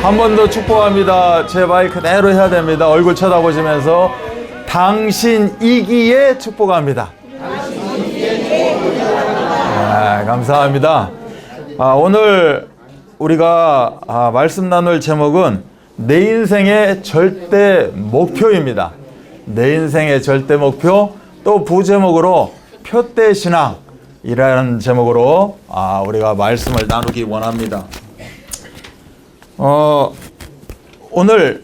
한 번 더 축복합니다. 제 말 그대로 해야 됩니다. 얼굴 쳐다보시면서 당신이기에 축복합니다. 감사합니다. 오늘 우리가 말씀 나눌 제목은 내 인생의 절대 목표입니다. 내 인생의 절대 목표, 또 부제목으로 표대신앙이라는 제목으로 우리가 말씀을 나누기 원합니다. 오늘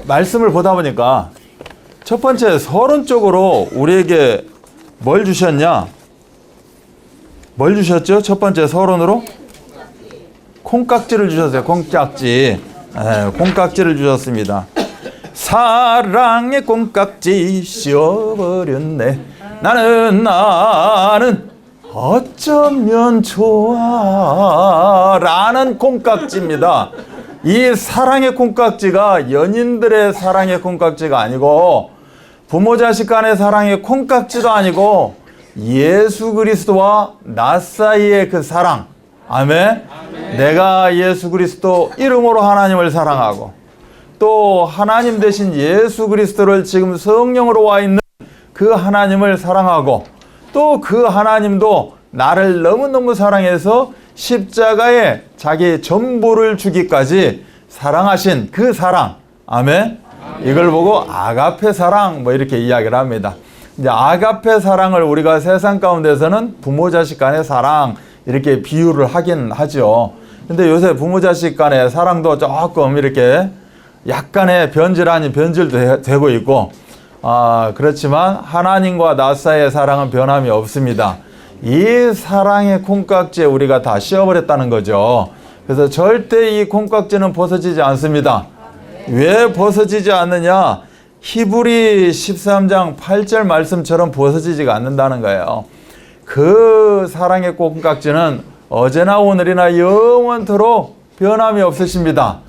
말씀을 보다 보니까 첫 번째 서론적으로 우리에게 뭘 주셨냐? 뭘 주셨죠? 첫 번째 서론으로? 콩깍지를 주셨어요. 콩깍지. 콩깍지를 주셨습니다. 사랑의 콩깍지 씌워버렸네. 나는 어쩌면 좋아 라는 콩깍지입니다. 이 사랑의 콩깍지가 연인들의 사랑의 콩깍지가 아니고 부모 자식 간의 사랑의 콩깍지도 아니고 예수 그리스도와 나 사이의 그 사랑. 아멘. 내가 예수 그리스도 이름으로 하나님을 사랑하고 또 하나님 대신 예수 그리스도를 지금 성령으로 와 있는 그 하나님을 사랑하고 또 그 하나님도 나를 너무너무 사랑해서 십자가에 자기 전부를 주기까지 사랑하신 그 사랑. 아멘. 이걸 보고 아가페 사랑 이렇게 이야기를 합니다. 이제 아가페 사랑을 우리가 세상 가운데서는 부모 자식 간의 사랑 이렇게 비유를 하긴 하죠. 근데 요새 부모 자식 간의 사랑도 조금 이렇게 약간의 변질 아닌 변질도 되고 있고 그렇지만 하나님과 나 사이의 사랑은 변함이 없습니다. 이 사랑의 콩깍지에 우리가 다 씌워버렸다는 거죠. 그래서 절대 이 콩깍지는 벗어지지 않습니다. 왜 벗어지지 않느냐? 히브리 13장 8절 말씀처럼 벗어지지가 않는다는 거예요. 그 사랑의 콩깍지는 어제나 오늘이나 영원토록 변함이 없으십니다.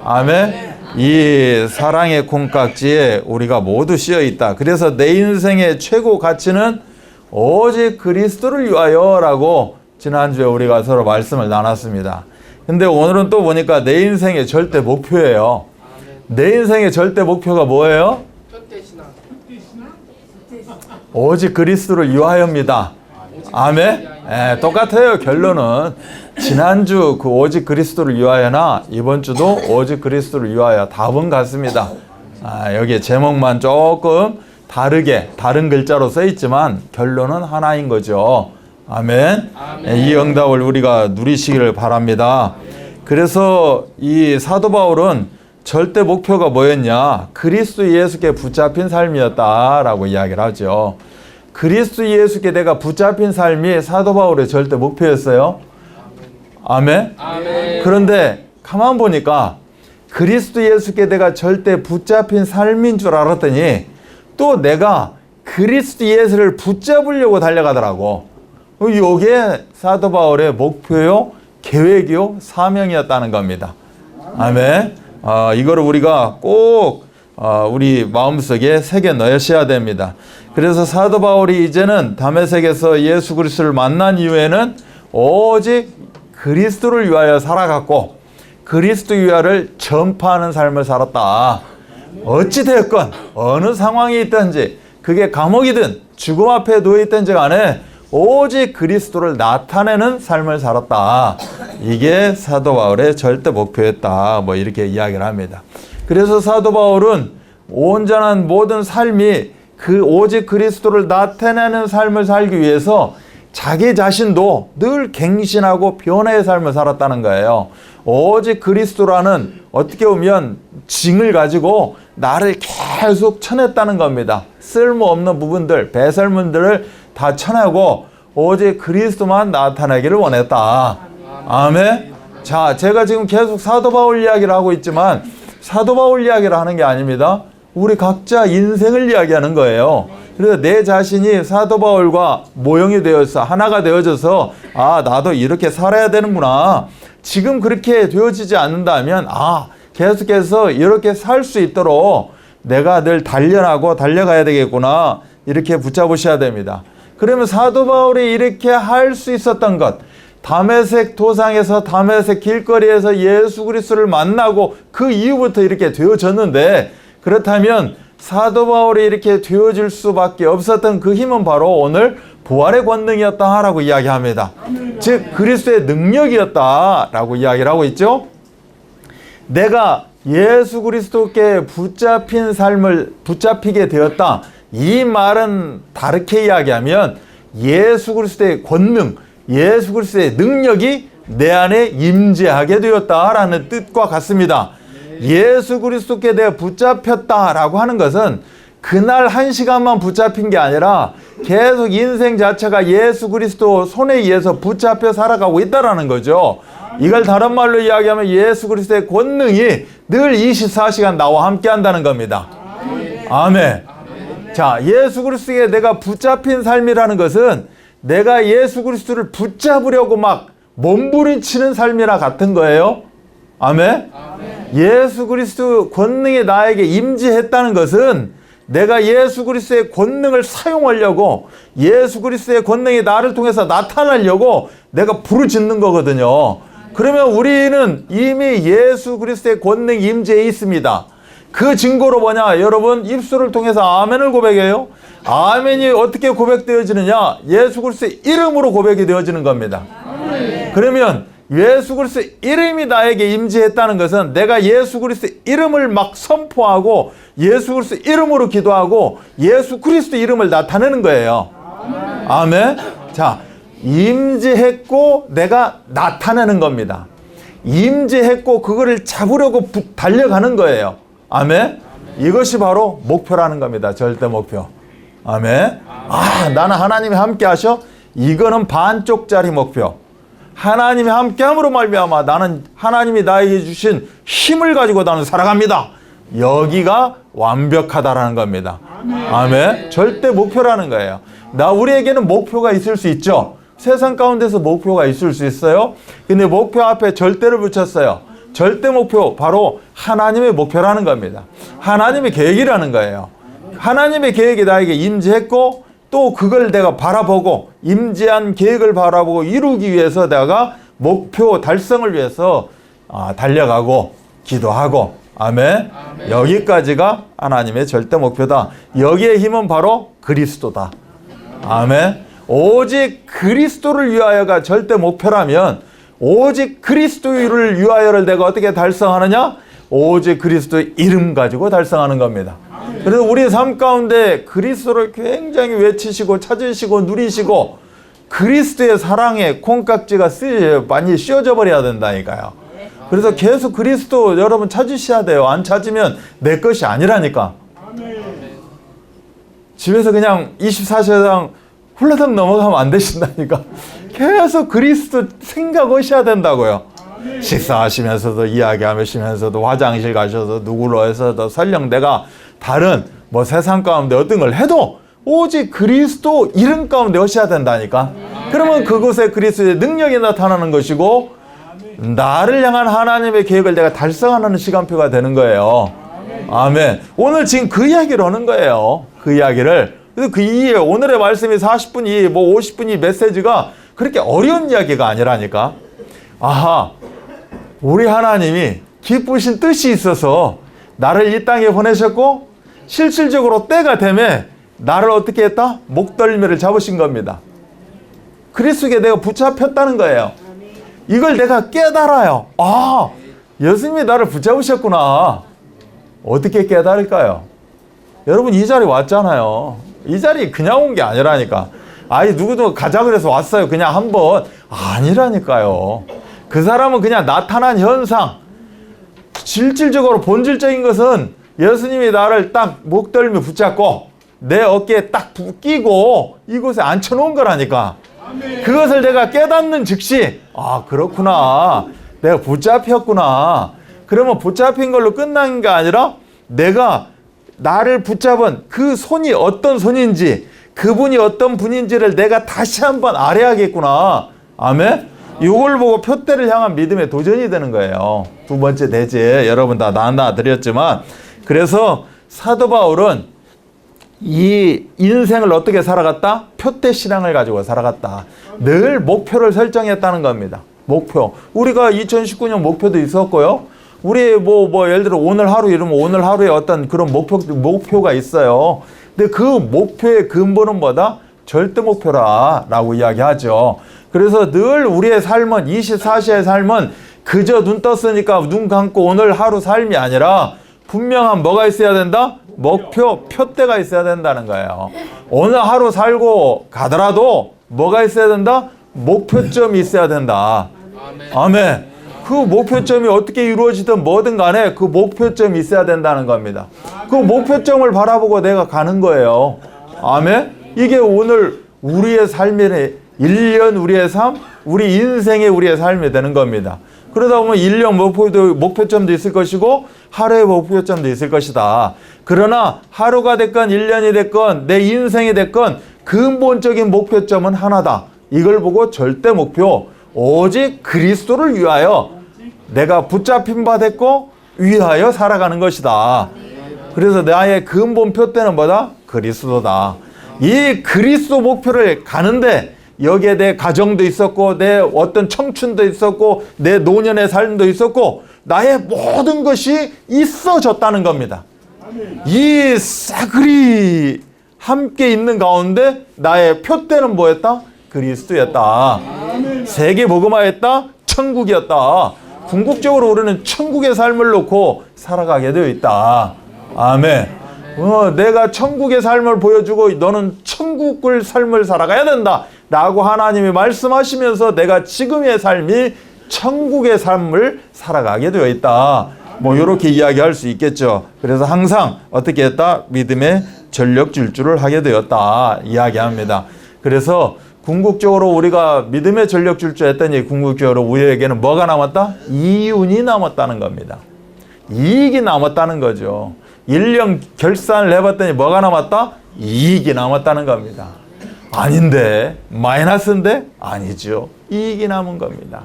아멘. 이 사랑의 콩깍지에 우리가 모두 씌어 있다. 그래서 내 인생의 최고 가치는 오직 그리스도를 위하여라고 지난주에 우리가 서로 말씀을 나눴습니다. 근데 오늘은 또 보니까 내 인생의 절대 목표예요. 내 인생의 절대 목표가 뭐예요? 오직 그리스도를 위하여입니다. 아멘. 똑같아요. 결론은 지난주 그 오직 그리스도를 위하여나 이번 주도 오직 그리스도를 위하여 답은 같습니다. 여기에 제목만 조금 다르게 다른 글자로 써 있지만 결론은 하나인 거죠. 아멘. 이 응답을 우리가 누리시기를 바랍니다. 그래서 이 사도 바울은 절대 목표가 뭐였냐? 그리스도 예수께 붙잡힌 삶이었다라고 이야기를 하죠. 그리스도 예수께 내가 붙잡힌 삶이 사도 바울의 절대 목표였어요. 아멘. 그런데 가만 보니까 그리스도 예수께 내가 절대 붙잡힌 삶인 줄 알았더니 또 내가 그리스도 예수를 붙잡으려고 달려가더라고. 이게 사도 바울의 목표요, 계획이요, 사명이었다는 겁니다. 아멘. 이거를 우리가 꼭 우리 마음속에 새겨 넣으셔야 됩니다. 그래서 사도 바울이 이제는 다메섹에서 예수 그리스도를 만난 이후에는 오직 그리스도를 위하여 살아갔고 그리스도 위하여를 전파하는 삶을 살았다. 어찌되었건 어느 상황이 있든지 그게 감옥이든 죽음 앞에 누워있든지 간에 오직 그리스도를 나타내는 삶을 살았다. 이게 사도 바울의 절대 목표였다. 이렇게 이야기를 합니다. 그래서 사도 바울은 온전한 모든 삶이 그 오직 그리스도를 나타내는 삶을 살기 위해서 자기 자신도 늘 갱신하고 변화의 삶을 살았다는 거예요. 오직 그리스도라는 어떻게 보면 징을 가지고 나를 계속 쳐냈다는 겁니다. 쓸모없는 부분들, 배설물들을 다 쳐내고 오직 그리스도만 나타내기를 원했다. 아멘. 자, 제가 지금 계속 사도 바울 이야기를 하고 있지만 사도 바울 이야기를 하는 게 아닙니다. 우리 각자 인생을 이야기하는 거예요. 그래서 내 자신이 사도 바울과 모형이 되어서 하나가 되어져서 나도 이렇게 살아야 되는구나. 지금 그렇게 되어지지 않는다면 계속해서 이렇게 살 수 있도록 내가 늘 단련하고 달려가야 되겠구나. 이렇게 붙잡으셔야 됩니다. 그러면 사도 바울이 이렇게 할 수 있었던 것, 다메섹 도상에서 다메섹 길거리에서 예수 그리스도를 만나고 그 이후부터 이렇게 되어졌는데, 그렇다면 사도 바울이 이렇게 되어질 수밖에 없었던 그 힘은 바로 오늘 부활의 권능이었다라고 이야기합니다. 즉 그리스도의 능력이었다라고 이야기를 하고 있죠. 내가 예수 그리스도께 붙잡힌 삶을 붙잡히게 되었다. 이 말은 다르게 이야기하면 예수 그리스도의 권능, 예수 그리스도의 능력이 내 안에 임재하게 되었다라는 뜻과 같습니다. 예수 그리스도께 내가 붙잡혔다라고 하는 것은 그날 한 시간만 붙잡힌 게 아니라 계속 인생 자체가 예수 그리스도 손에 의해서 붙잡혀 살아가고 있다라는 거죠. 이걸 다른 말로 이야기하면 예수 그리스도의 권능이 늘 24시간 나와 함께 한다는 겁니다. 아멘. 자, 예수 그리스도에 내가 붙잡힌 삶이라는 것은 내가 예수 그리스도를 붙잡으려고 막 몸부림치는 삶이나 같은 거예요. 아멘. 예수 그리스도 권능이 나에게 임재했다는 것은 내가 예수 그리스도의 권능을 사용하려고, 예수 그리스도의 권능이 나를 통해서 나타나려고 내가 부르짖는 거거든요. 그러면 우리는 이미 예수 그리스도의 권능이 임재해 있습니다. 그 증거로 뭐냐? 여러분, 입술을 통해서 아멘을 고백해요. 아멘이 어떻게 고백되어지느냐? 예수 그리스도의 이름으로 고백이 되어지는 겁니다. 그러면 예수 그리스도의 이름이 나에게 임재했다는 것은 내가 예수 그리스도의 이름을 막 선포하고 예수 그리스도 이름으로 기도하고 예수 그리스도 이름을 나타내는 거예요. 아멘. 자, 임재했고 내가 나타내는 겁니다. 임재했고 그거를 잡으려고 달려가는 거예요. 아멘. 이것이 바로 목표라는 겁니다. 절대 목표. 아멘. 아, 나는 하나님이 함께 하셔? 이거는 반쪽짜리 목표. 하나님이 함께함으로 말미암아 나는 하나님이 나에게 주신 힘을 가지고 나는 살아갑니다. 여기가 완벽하다라는 겁니다. 아멘. 절대 목표라는 거예요. 우리에게는 목표가 있을 수 있죠. 세상 가운데서 목표가 있을 수 있어요. 근데 목표 앞에 절대를 붙였어요. 절대 목표, 바로 하나님의 목표라는 겁니다. 하나님의 계획이라는 거예요. 하나님의 계획이 나에게 임재했고 또 그걸 내가 바라보고 임재한 계획을 바라보고 이루기 위해서 내가 목표 달성을 위해서 달려가고 기도하고, 아멘. 여기까지가 하나님의 절대 목표다. 여기에 힘은 바로 그리스도다. 아멘. 오직 그리스도를 위하여가 절대 목표라면 오직 그리스도를 위하여를 내가 어떻게 달성하느냐? 오직 그리스도의 이름 가지고 달성하는 겁니다. 그래서 우리 삶 가운데 그리스도를 굉장히 외치시고 찾으시고 누리시고 그리스도의 사랑에 콩깍지가 많이 씌워져 버려야 된다니까요. 그래서 계속 그리스도 여러분 찾으셔야 돼요. 안 찾으면 내 것이 아니라니까. 집에서 그냥 24시간 훌라덩 넘어가면 안 되신다니까. 계속 그리스도 생각하셔야 된다고요. 식사하시면서도 이야기하시면서도 화장실 가셔서 누구로 해서도 설령 내가 다른 세상 가운데 어떤 걸 해도 오직 그리스도 이름 가운데 하셔야 된다니까. 그러면 그곳에 그리스도의 능력이 나타나는 것이고 나를 향한 하나님의 계획을 내가 달성하는 시간표가 되는 거예요. 아멘. 오늘 지금 그 이야기를 하는 거예요. 그 이야기를. 그래서 오늘의 말씀이 40분이 50분이 메시지가 그렇게 어려운 이야기가 아니라니까. 아하, 우리 하나님이 기쁘신 뜻이 있어서 나를 이 땅에 보내셨고 실질적으로 때가 되면 나를 어떻게 했다? 목덜미를 잡으신 겁니다. 그리스도에 내가 붙잡혔다는 거예요. 이걸 내가 깨달아요. 아, 예수님이 나를 붙잡으셨구나. 어떻게 깨달을까요? 여러분, 이 자리 왔잖아요. 이 자리 그냥 온 게 아니라니까. 아니, 누구도 가자 그래서 왔어요. 그냥 한번. 아니라니까요. 그 사람은 그냥 나타난 현상. 실질적으로 본질적인 것은 예수님이 나를 딱 목덜미 붙잡고 내 어깨에 딱 끼고 이곳에 앉혀놓은 거라니까. 그것을 내가 깨닫는 즉시, 아, 그렇구나. 내가 붙잡혔구나. 그러면 붙잡힌 걸로 끝난 게 아니라 내가 나를 붙잡은 그 손이 어떤 손인지, 그분이 어떤 분인지를 내가 다시 한번 알아야겠구나. 아멘? 이걸 보고 표대를 향한 믿음의 도전이 되는 거예요. 두 번째 대제 여러분 다 나눠드렸지만, 그래서 사도 바울은 이 인생을 어떻게 살아갔다? 표대 신앙을 가지고 살아갔다. 늘 목표를 설정했다는 겁니다. 목표. 우리가 2019년 목표도 있었고요. 우리 예를 들어 오늘 하루 이러면 오늘 하루에 어떤 그런 목표가 있어요. 근데 그 목표의 근본은 뭐다? 절대 목표라고 이야기하죠. 그래서 늘 우리의 삶은 24시의 삶은 그저 눈 떴으니까 눈 감고 오늘 하루 삶이 아니라 분명한 뭐가 있어야 된다? 목표, 표대가 있어야 된다는 거예요. 오늘 하루 살고 가더라도 뭐가 있어야 된다? 목표점이 있어야 된다. 아멘. 그 목표점이 어떻게 이루어지든 뭐든 간에 그 목표점이 있어야 된다는 겁니다. 그 목표점을 바라보고 내가 가는 거예요. 아멘. 이게 오늘 우리의 삶의 1년 우리의 삶, 우리 인생의 우리의 삶이 되는 겁니다. 그러다 보면 1년 목표점도 있을 것이고 하루의 목표점도 있을 것이다. 그러나 하루가 됐건 1년이 됐건 내 인생이 됐건 근본적인 목표점은 하나다. 이걸 보고 절대 목표, 오직 그리스도를 위하여 내가 붙잡힌 바 됐고 위하여 살아가는 것이다. 그래서 나의 근본 표대는 뭐다? 그리스도다. 이 그리스도 목표를 가는데 여기에 내 가정도 있었고 내 어떤 청춘도 있었고 내 노년의 삶도 있었고 나의 모든 것이 있어졌다는 겁니다. 이 싸그리 함께 있는 가운데 나의 표대는 뭐였다? 그리스도였다. 세계 복음화였다? 천국이었다. 궁극적으로 우리는 천국의 삶을 놓고 살아가게 되어 있다. 아멘. 내가 천국의 삶을 보여주고 너는 천국의 삶을 살아가야 된다 라고 하나님이 말씀하시면서 내가 지금의 삶이 천국의 삶을 살아가게 되어 있다. 이렇게 이야기할 수 있겠죠. 그래서 항상 어떻게 했다? 믿음의 전력 질주를 하게 되었다 이야기합니다. 그래서 궁극적으로 우리가 믿음의 전력 질주했더니 궁극적으로 우리에게는 뭐가 남았다? 이윤이 남았다는 겁니다. 이익이 남았다는 거죠. 1년 결산을 해봤더니 뭐가 남았다? 이익이 남았다는 겁니다. 아닌데? 마이너스인데? 아니죠. 이익이 남은 겁니다.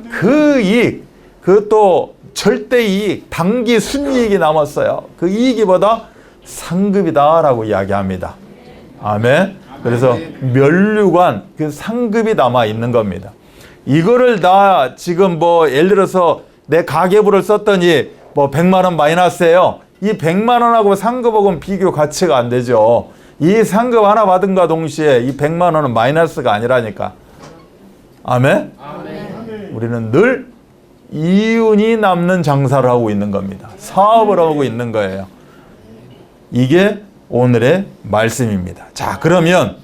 그 이익, 그것도 절대 이익, 단기 순이익이 남았어요. 그 이익이 뭐다? 상급이다 라고 이야기합니다. 아멘. 그래서 면류관, 그 상급이 남아 있는 겁니다. 이거를 나 지금 예를 들어서 내 가계부를 썼더니 100만 원 마이너스예요. 이 100만 원하고 상급하고는 비교 가치가 안 되죠. 이 상급 하나 받은과 동시에 이 100만 원은 마이너스가 아니라니까. 아멘? 아멘. 우리는 늘 이윤이 남는 장사를 하고 있는 겁니다. 사업을 하고 있는 거예요. 이게 오늘의 말씀입니다. 자, 그러면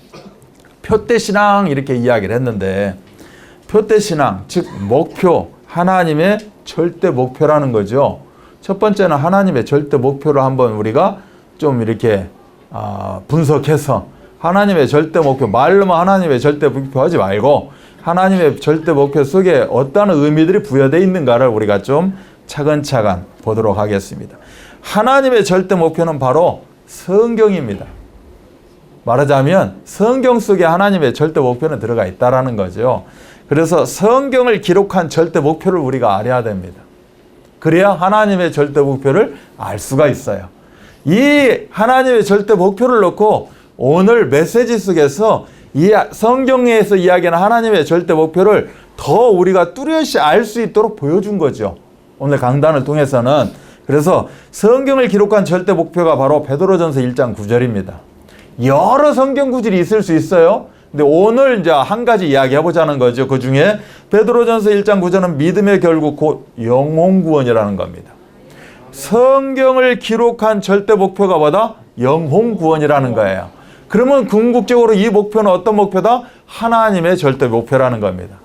표대신앙 이렇게 이야기를 했는데 표대신앙, 즉 목표, 하나님의 절대 목표라는 거죠. 첫 번째는 하나님의 절대 목표를 한번 우리가 좀 이렇게 분석해서 하나님의 절대 목표, 말로만 하나님의 절대 목표 하지 말고 하나님의 절대 목표 속에 어떤 의미들이 부여되어 있는가를 우리가 좀 차근차근 보도록 하겠습니다. 하나님의 절대 목표는 바로 성경입니다. 말하자면 성경 속에 하나님의 절대 목표는 들어가 있다는 거죠. 그래서 성경을 기록한 절대 목표를 우리가 알아야 됩니다. 그래야 하나님의 절대 목표를 알 수가 있어요. 이 하나님의 절대 목표를 놓고 오늘 메시지 속에서 이 성경에서 이야기하는 하나님의 절대 목표를 더 우리가 뚜렷이 알 수 있도록 보여준 거죠. 오늘 강단을 통해서는. 그래서 성경을 기록한 절대 목표가 바로 베드로전서 1장 9절입니다. 여러 성경 구절이 있을 수 있어요. 근데 오늘 이제 한 가지 이야기해보자는 거죠. 그 중에 베드로전서 1장 9절은 믿음의 결국 곧 영혼 구원이라는 겁니다. 성경을 기록한 절대 목표가 뭐다? 영혼 구원이라는 거예요. 그러면 궁극적으로 이 목표는 어떤 목표다? 하나님의 절대 목표라는 겁니다.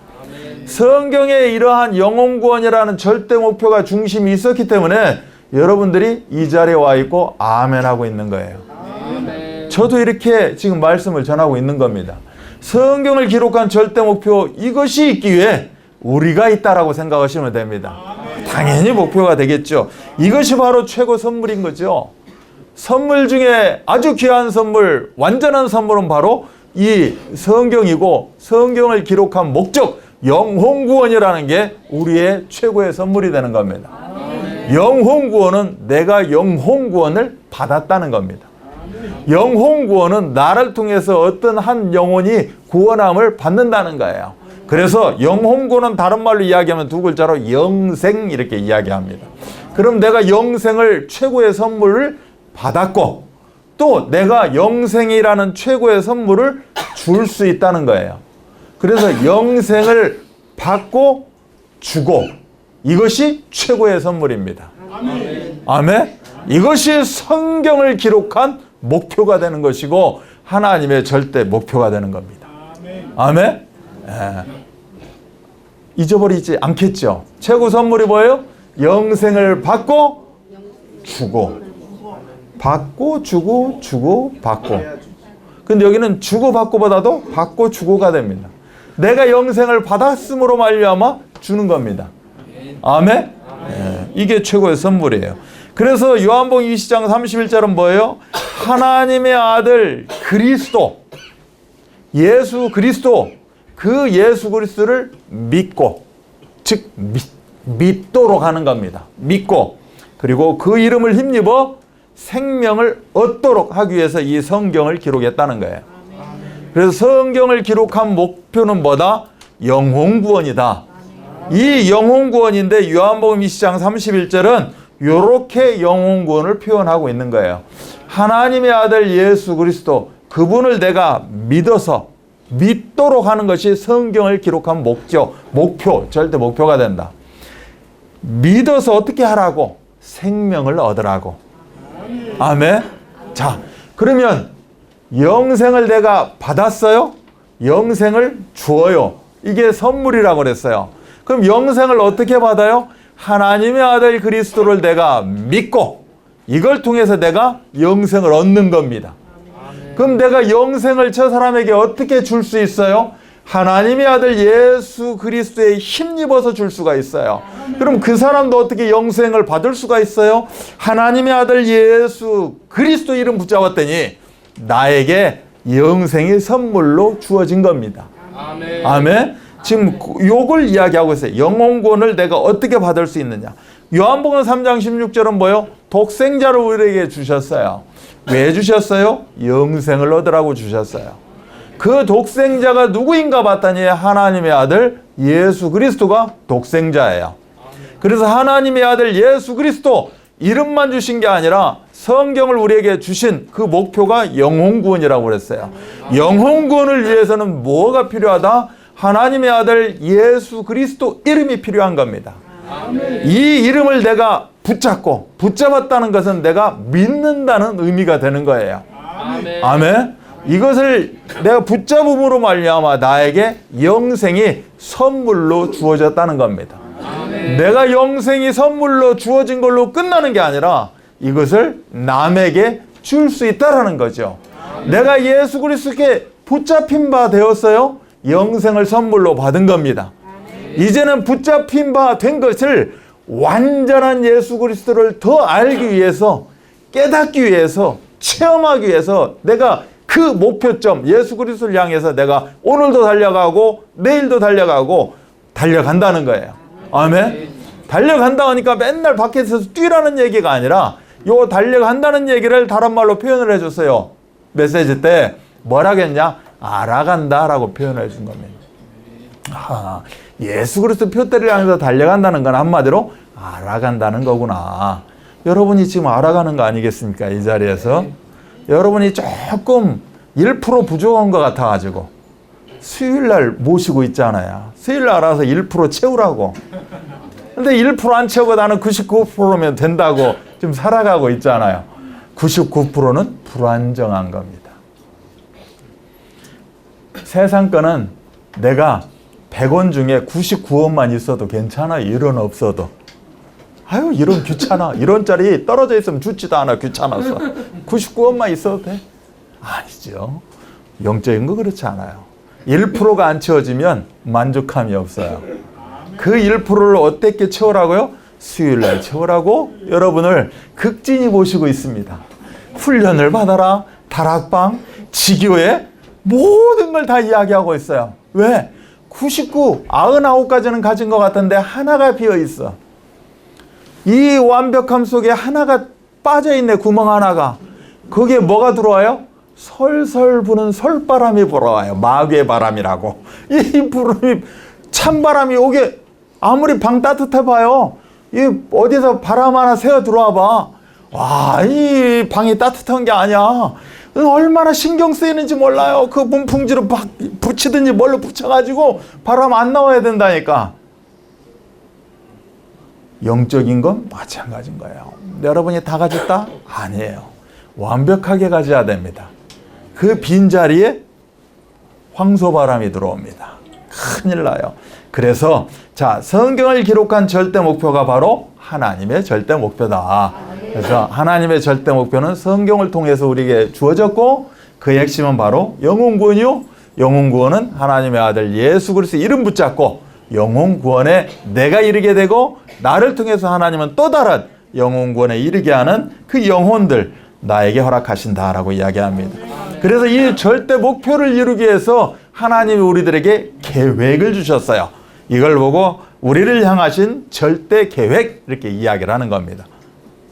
성경에 이러한 영혼 구원이라는 절대 목표가 중심이 있었기 때문에 여러분들이 이 자리에 와 있고 아멘 하고 있는 거예요. 저도 이렇게 지금 말씀을 전하고 있는 겁니다. 성경을 기록한 절대 목표, 이것이 있기 위해 우리가 있다라고 생각하시면 됩니다. 당연히 목표가 되겠죠. 이것이 바로 최고 선물인 거죠. 선물 중에 아주 귀한 선물, 완전한 선물은 바로 이 성경이고 성경을 기록한 목적, 영혼 구원이라는 게 우리의 최고의 선물이 되는 겁니다. 영혼 구원은 내가 영혼 구원을 받았다는 겁니다. 영혼 구원은 나를 통해서 어떤 한 영혼이 구원함을 받는다는 거예요. 그래서 영혼 구원은 다른 말로 이야기하면 두 글자로 영생 이렇게 이야기합니다. 그럼 내가 영생을 최고의 선물을 받았고 또 내가 영생이라는 최고의 선물을 줄 수 있다는 거예요. 그래서 영생을 받고 주고 이것이 최고의 선물입니다. 아멘. 이것이 성경을 기록한 목표가 되는 것이고 하나님의 절대 목표가 되는 겁니다. 아멘. 잊어버리지 않겠죠. 최고 선물이 뭐예요? 영생을 받고 주고 받고 주고 주고 받고. 근데 여기는 주고 받고보다도 받고 주고가 됩니다. 내가 영생을 받았음으로 말미암아 주는 겁니다. 아멘. 이게 최고의 선물이에요. 그래서 요한복음 20장 31절은 뭐예요? 하나님의 아들 그리스도 예수 그리스도 그 예수 그리스도를 믿고 즉 믿도록 하는 겁니다. 믿고 그리고 그 이름을 힘입어 생명을 얻도록 하기 위해서 이 성경을 기록했다는 거예요. 그래서 성경을 기록한 목표는 뭐다? 영혼 구원이다. 이 영혼 구원인데 요한복음 20장 31절은 이렇게 영혼 구원을 표현하고 있는 거예요. 하나님의 아들 예수 그리스도 그분을 내가 믿어서 믿도록 하는 것이 성경을 기록한 목표, 절대 목표가 된다. 믿어서 어떻게 하라고? 생명을 얻으라고. 아멘. 자, 그러면 영생을 내가 받았어요? 영생을 주어요. 이게 선물이라고 그랬어요. 그럼 영생을 어떻게 받아요? 하나님의 아들 그리스도를 내가 믿고 이걸 통해서 내가 영생을 얻는 겁니다. 그럼 내가 영생을 저 사람에게 어떻게 줄 수 있어요? 하나님의 아들 예수 그리스도에 힘입어서 줄 수가 있어요. 그럼 그 사람도 어떻게 영생을 받을 수가 있어요? 하나님의 아들 예수 그리스도 이름 붙잡았더니 나에게 영생이 선물로 주어진 겁니다. 아멘. 아멘. 지금 요걸 이야기하고 있어요. 영혼 구원을 내가 어떻게 받을 수 있느냐. 요한복음 3장 16절은 뭐요? 독생자를 우리에게 주셨어요. 왜 주셨어요? 영생을 얻으라고 주셨어요. 그 독생자가 누구인가 봤더니 하나님의 아들 예수 그리스도가 독생자예요. 그래서 하나님의 아들 예수 그리스도 이름만 주신 게 아니라 성경을 우리에게 주신 그 목표가 영혼 구원이라고 그랬어요. 영혼 구원을 위해서는 뭐가 필요하다? 하나님의 아들 예수 그리스도 이름이 필요한 겁니다. 이 이름을 내가 붙잡았다는 것은 내가 믿는다는 의미가 되는 거예요. 아멘. 이것을 내가 붙잡음으로 말미암아 나에게 영생이 선물로 주어졌다는 겁니다. 내가 영생이 선물로 주어진 걸로 끝나는 게 아니라 이것을 남에게 줄 수 있다라는 거죠. 내가 예수 그리스도께 붙잡힌 바 되었어요. 영생을 선물로 받은 겁니다. 이제는 붙잡힌 바 된 것을 완전한 예수 그리스도를 더 알기 위해서 깨닫기 위해서 체험하기 위해서 내가 그 목표점 예수 그리스도를 향해서 내가 오늘도 달려가고 내일도 달려가고 달려간다는 거예요. 아멘. 달려간다 하니까 맨날 밖에서 뛰라는 얘기가 아니라 요 달려간다는 얘기를 다른 말로 표현을 해줬어요. 메시지 때 뭐라겠냐? 알아간다라고 표현을 해준 겁니다. 예수 그리스도 표대를 향해서 달려간다는 건 한마디로 알아간다는 거구나. 여러분이 지금 알아가는 거 아니겠습니까? 이 자리에서 여러분이 조금 1% 부족한 것 같아가지고 수요일날 모시고 있잖아요. 수요일날 알아서 1% 채우라고. 근데 1% 안 채우고 나는 99%면 된다고 지금 살아가고 있잖아요. 99%는 불안정한 겁니다. 세상 거는 내가 100원 중에 99원만 있어도 괜찮아. 1원 없어도. 아유, 이런 귀찮아. 1원짜리 떨어져 있으면 죽지도 않아. 귀찮아서. 99원만 있어도 돼? 아니죠. 영적인 거 그렇지 않아요. 1%가 안 채워지면 만족함이 없어요. 그 1%를 어떻게 채우라고요? 수요일날 채우라고 여러분을 극진히 모시고 있습니다. 훈련을 받아라. 다락방, 지교회 모든 걸 다 이야기하고 있어요. 왜? 99가지는 가진 것 같은데 하나가 비어 있어. 이 완벽함 속에 하나가 빠져 있네. 구멍 하나가. 거기에 뭐가 들어와요? 설설 부는 설바람이 불어와요. 마귀의 바람이라고. 이 바람이, 찬바람이 오게, 아무리 방 따뜻해 봐요. 이 어디서 바람 하나 새어 들어와 봐. 와, 이 방이 따뜻한 게 아니야. 얼마나 신경 쓰이는지 몰라요. 그 문풍지로 막 붙이든지 뭘로 붙여가지고 바람 안 나와야 된다니까. 영적인 건 마찬가지인 거예요. 여러분이 다 가졌다? 아니에요. 완벽하게 가져야 됩니다. 그 빈자리에 황소바람이 들어옵니다. 큰일 나요. 그래서 자, 성경을 기록한 절대 목표가 바로 하나님의 절대 목표다. 그래서 하나님의 절대 목표는 성경을 통해서 우리에게 주어졌고 그의 핵심은 바로 영혼구원이요. 영혼구원은 하나님의 아들 예수 그리스도 이름 붙잡고 영혼구원에 내가 이르게 되고 나를 통해서 하나님은 또 다른 영혼구원에 이르게 하는 그 영혼들 나에게 허락하신다라고 이야기합니다. 그래서 이 절대 목표를 이루기 위해서 하나님이 우리들에게 계획을 주셨어요. 이걸 보고 우리를 향하신 절대 계획 이렇게 이야기를 하는 겁니다.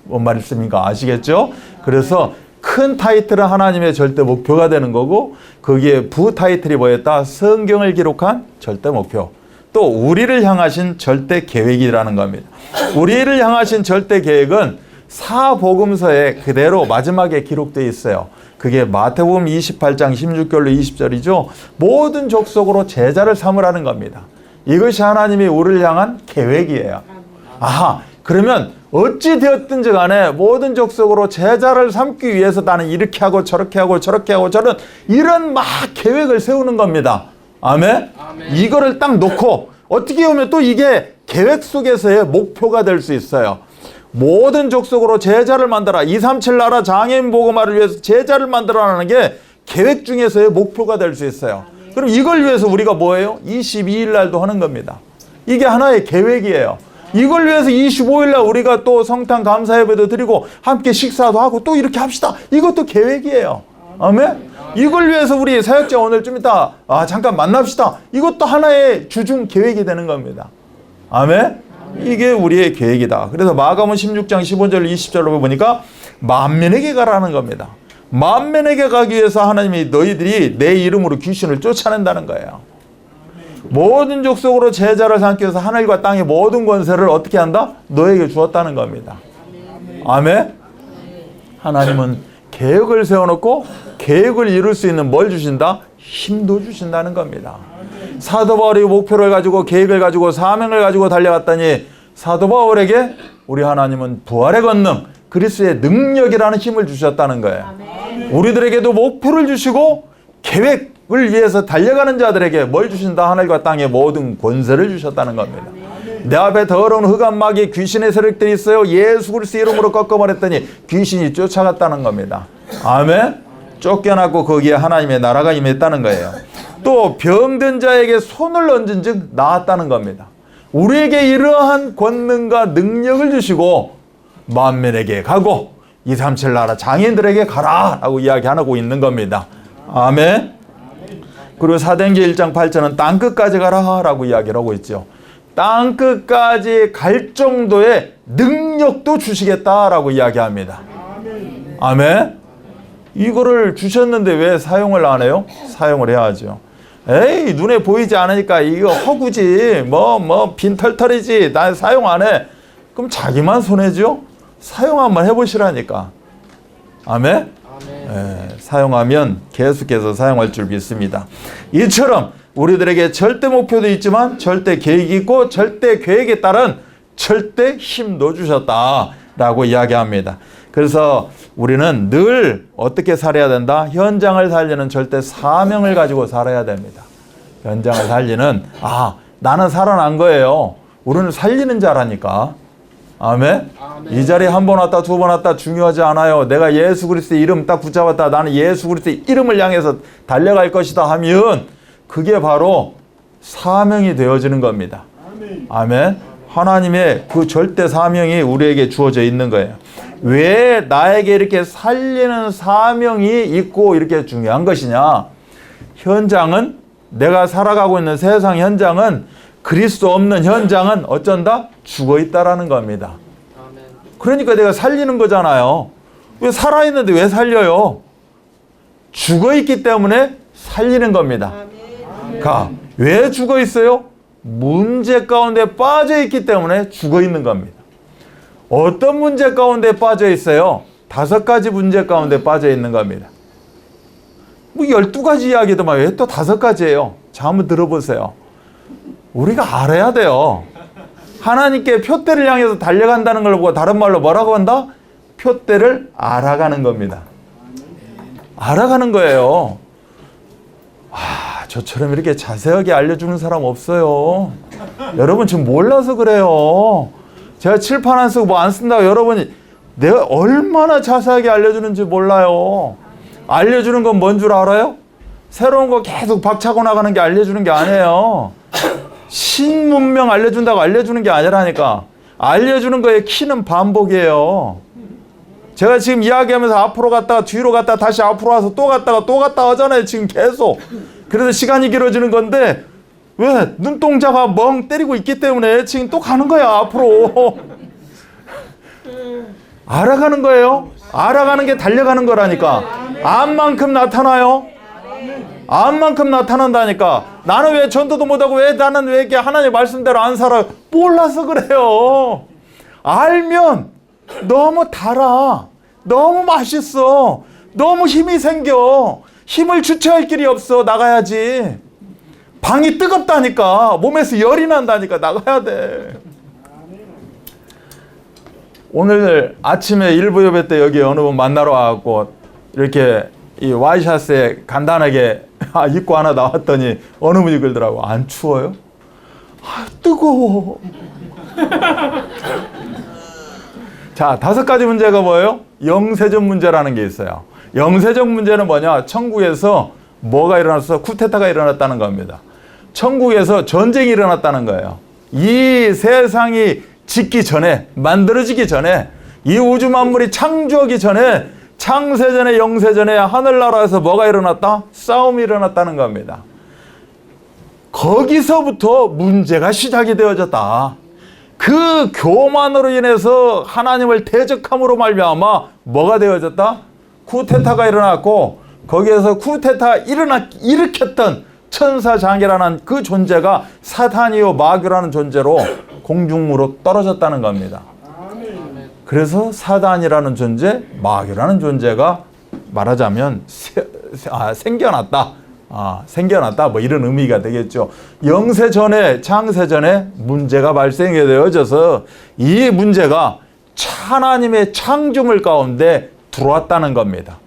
뭔 말씀인가 아시겠죠? 그래서 큰 타이틀은 하나님의 절대 목표가 되는 거고 거기에 부 타이틀이 뭐였다? 성경을 기록한 절대 목표. 또 우리를 향하신 절대 계획이라는 겁니다. 우리를 향하신 절대 계획은 사복음서에 그대로 마지막에 기록되어 있어요. 그게 마태복음 28장 16절로 20절이죠. 모든 족속으로 제자를 삼으라는 겁니다. 이것이 하나님이 우리를 향한 계획이에요. 아하, 그러면 어찌 되었든지 간에 모든 족속으로 제자를 삼기 위해서 나는 이렇게 하고 저렇게 하고 저렇게 하고 저런 이런 막 계획을 세우는 겁니다. 아멘? 이거를 딱 놓고 어떻게 보면 또 이게 계획 속에서의 목표가 될 수 있어요. 모든 족속으로 제자를 만들어 237 나라 장애인 복음화를 위해서 제자를 만들어라는 게 계획 중에서의 목표가 될 수 있어요. 그럼 이걸 위해서 우리가 뭐예요? 22일 날도 하는 겁니다. 이게 하나의 계획이에요. 이걸 위해서 25일 날 우리가 또 성탄 감사 예배도 드리고 함께 식사도 하고 또 이렇게 합시다. 이것도 계획이에요. 아멘? 이걸 위해서 우리 사역자 오늘 좀 이따 잠깐 만납시다. 이것도 하나의 주중 계획이 되는 겁니다. 아멘? 이게 우리의 계획이다. 그래서 마가복음 16장 15절 20절로 보니까 만민에게 가라는 겁니다. 만민에게 가기 위해서 하나님이 너희들이 내 이름으로 귀신을 쫓아낸다는 거예요. 모든 족속으로 제자를 삼기 위해서 하늘과 땅의 모든 권세를 어떻게 한다? 너에게 주었다는 겁니다. 아멘? 하나님은 계획을 세워놓고 계획을 이룰 수 있는 뭘 주신다? 힘도 주신다는 겁니다. 사도 바울이 목표를 가지고 계획을 가지고 사명을 가지고 달려갔더니 사도 바울에게 우리 하나님은 부활의 권능 그리스도의 능력이라는 힘을 주셨다는 거예요. 우리들에게도 목표를 주시고 계획을 위해서 달려가는 자들에게 뭘 주신다? 하늘과 땅의 모든 권세를 주셨다는 겁니다. 내 앞에 더러운 흑암 마귀 귀신의 세력들이 있어요. 예수 그리스도 이름으로 꺾어버렸더니 귀신이 쫓아갔다는 겁니다. 아멘? 쫓겨났고 거기에 하나님의 나라가 임했다는 거예요. 또 병든 자에게 손을 얹은 즉 나았다는 겁니다. 우리에게 이러한 권능과 능력을 주시고 만민에게 가고 237 나라 장인들에게 가라 라고 이야기하고 있는 겁니다. 아멘. 그리고 사도행전 1장 8절은 땅끝까지 가라 라고 이야기를 하고 있죠. 땅끝까지 갈 정도의 능력도 주시겠다라고 이야기합니다. 아멘. 이거를 주셨는데 왜 사용을 안 해요? 사용을 해야죠. 에이, 눈에 보이지 않으니까 이거 허구지, 빈털털이지, 나 사용 안 해. 그럼 자기만 손해죠? 사용 한번 해보시라니까. 아멘? 사용하면 계속해서 사용할 줄 믿습니다. 이처럼 우리들에게 절대 목표도 있지만 절대 계획이 있고 절대 계획에 따른 절대 힘도 주셨다라고 이야기합니다. 그래서 우리는 늘 어떻게 살아야 된다? 현장을 살리는 절대 사명을 가지고 살아야 됩니다. 현장을 살리는 나는 살아난 거예요. 우리는 살리는 자라니까. 아멘? 이 자리에 한 번 왔다 두 번 왔다 중요하지 않아요. 내가 예수 그리스도의 이름 딱 붙잡았다. 나는 예수 그리스도의 이름을 향해서 달려갈 것이다 하면 그게 바로 사명이 되어지는 겁니다. 아멘? 하나님의 그 절대 사명이 우리에게 주어져 있는 거예요. 왜 나에게 이렇게 살리는 사명이 있고 이렇게 중요한 것이냐? 현장은 내가 살아가고 있는 세상 현장은 그리스도 없는 현장은 어쩐다? 죽어 있다라는 겁니다. 그러니까 내가 살리는 거잖아요. 왜 살아있는데 왜 살려요? 죽어있기 때문에 살리는 겁니다. 가, 왜 죽어있어요? 문제 가운데 빠져있기 때문에 죽어있는 겁니다. 어떤 문제 가운데 빠져있어요? 5가지 문제 가운데 빠져있는 겁니다. 뭐 12가지 이야기도만 왜 또 5가지예요? 자, 한번 들어보세요. 우리가 알아야 돼요. 하나님께 표대를 향해서 달려간다는 걸 보고 다른 말로 뭐라고 한다? 표대를 알아가는 겁니다. 알아가는 거예요. 저처럼 이렇게 자세하게 알려주는 사람 없어요. 여러분 지금 몰라서 그래요. 제가 칠판 안 쓰고 뭐 안 쓴다고 여러분이 내가 얼마나 자세하게 알려주는지 몰라요. 알려주는 건 뭔 줄 알아요? 새로운 거 계속 박차고 나가는 게 알려주는 게 아니에요. 신문명 알려준다고 알려주는 게 아니라니까. 알려주는 거에 키는 반복이에요. 제가 지금 이야기하면서 앞으로 갔다가 뒤로 갔다가 다시 앞으로 와서 또 갔다가 하잖아요. 지금 계속. 그래서 시간이 길어지는 건데 왜? 눈동자가 멍 때리고 있기 때문에 지금 또 가는 거야 앞으로. 알아가는 거예요. 알아가는 게 달려가는 거라니까. 암만큼 나타나요. 암만큼 나타난다니까. 나는 왜 전도도 못하고 나는 왜 이렇게 하나님 말씀대로 안 살아요? 몰라서 그래요. 알면 너무 달아. 너무 맛있어. 너무 힘이 생겨. 힘을 주체할 길이 없어. 나가야지. 방이 뜨겁다니까. 몸에서 열이 난다니까. 나가야 돼. 오늘 아침에 일부 예배 때 여기 어느 분 만나러 와갖고 이렇게 이 와이셔츠에 간단하게 입고 하나 나왔더니 어느 분이 그러더라고. 안 추워요? 뜨거워. 자, 5가지 문제가 뭐예요? 영세적 문제라는 게 있어요. 영세적 문제는 뭐냐? 천국에서 뭐가 일어났어? 쿠데타가 일어났다는 겁니다. 천국에서 전쟁이 일어났다는 거예요. 이 세상이 짓기 전에, 만들어지기 전에, 이 우주 만물이 창조하기 전에, 창세전에 영세전에 하늘나라에서 뭐가 일어났다? 싸움이 일어났다는 겁니다. 거기서부터 문제가 시작이 되어졌다. 그 교만으로 인해서 하나님을 대적함으로 말미암아 뭐가 되어졌다? 쿠데타가 일어났고 거기에서 쿠데타 일으켰던 천사장이라는 그 존재가 사탄이요 마귀라는 존재로 공중으로 떨어졌다는 겁니다. 그래서 사단이라는 존재, 마귀라는 존재가 말하자면 생겨났다. 생겨났다. 뭐 이런 의미가 되겠죠. 영세전에, 창세전에 문제가 발생이 되어져서 이 문제가 하나님의 창조물 가운데 들어왔다는 겁니다.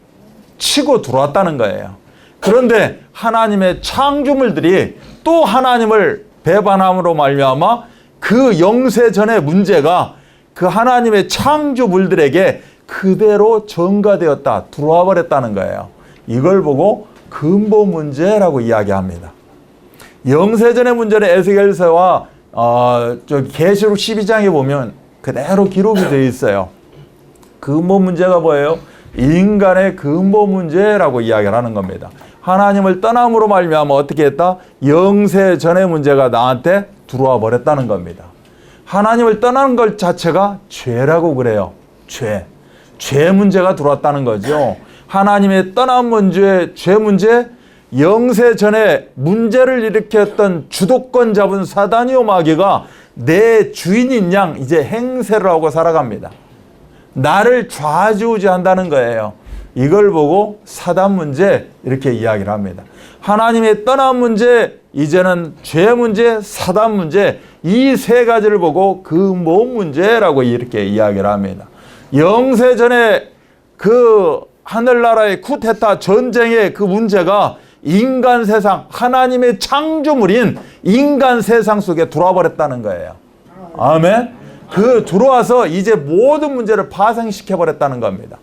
치고 들어왔다는 거예요. 그런데 하나님의 창조물들이 또 하나님을 배반함으로 말미암아 그 영세전의 문제가 그 하나님의 창조물들에게 그대로 전가되었다. 들어와 버렸다는 거예요. 이걸 보고 근본 문제라고 이야기합니다. 영세전의 문제는 에스겔서와 계시록 12장에 보면 그대로 기록이 되어 있어요. 근본 문제가 뭐예요? 인간의 근본 문제라고 이야기를 하는 겁니다. 하나님을 떠남으로 말미암아 어떻게 했다? 영세전의 문제가 나한테 들어와 버렸다는 겁니다. 하나님을 떠나는 것 자체가 죄라고 그래요. 죄 문제가 들어왔다는 거죠. 하나님의 떠난 문제, 죄 문제, 영세전에 문제를 일으켰던 주도권 잡은 사단이요 마귀가 내 주인인 양 이제 행세를 하고 살아갑니다. 나를 좌지우지한다는 거예요. 이걸 보고 사단 문제 이렇게 이야기를 합니다. 하나님의 떠난 문제, 이제는 죄 문제, 사단 문제, 이 3가지를 보고 근본 문제라고 이렇게 이야기를 합니다. 영세전에 그 하늘나라의 쿠데타 전쟁의 그 문제가 인간 세상, 하나님의 창조물인 인간 세상 속에 들어와 버렸다는 거예요. 아멘. 그 들어와서 이제 모든 문제를 파생시켜 버렸다는 겁니다.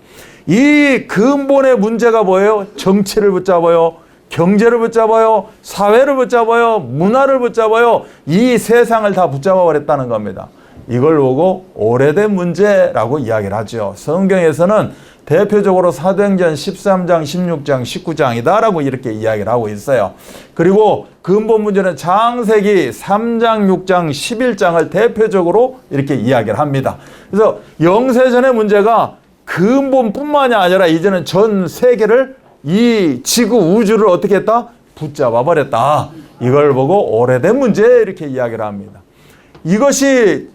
이 근본의 문제가 뭐예요? 정치를 붙잡아요. 경제를 붙잡아요. 사회를 붙잡아요. 문화를 붙잡아요. 이 세상을 다 붙잡아 버렸다는 겁니다. 이걸 보고 오래된 문제라고 이야기를 하죠. 성경에서는 대표적으로 사도행전 13장, 16장, 19장이다라고 이렇게 이야기를 하고 있어요. 그리고 근본 문제는 창세기 3장, 6장, 11장을 대표적으로 이렇게 이야기를 합니다. 그래서 영세전의 문제가 근본뿐만이 아니라 이제는 전 세계를, 이 지구 우주를 어떻게 했다? 붙잡아 버렸다. 이걸 보고 오래된 문제 이렇게 이야기를 합니다. 이것이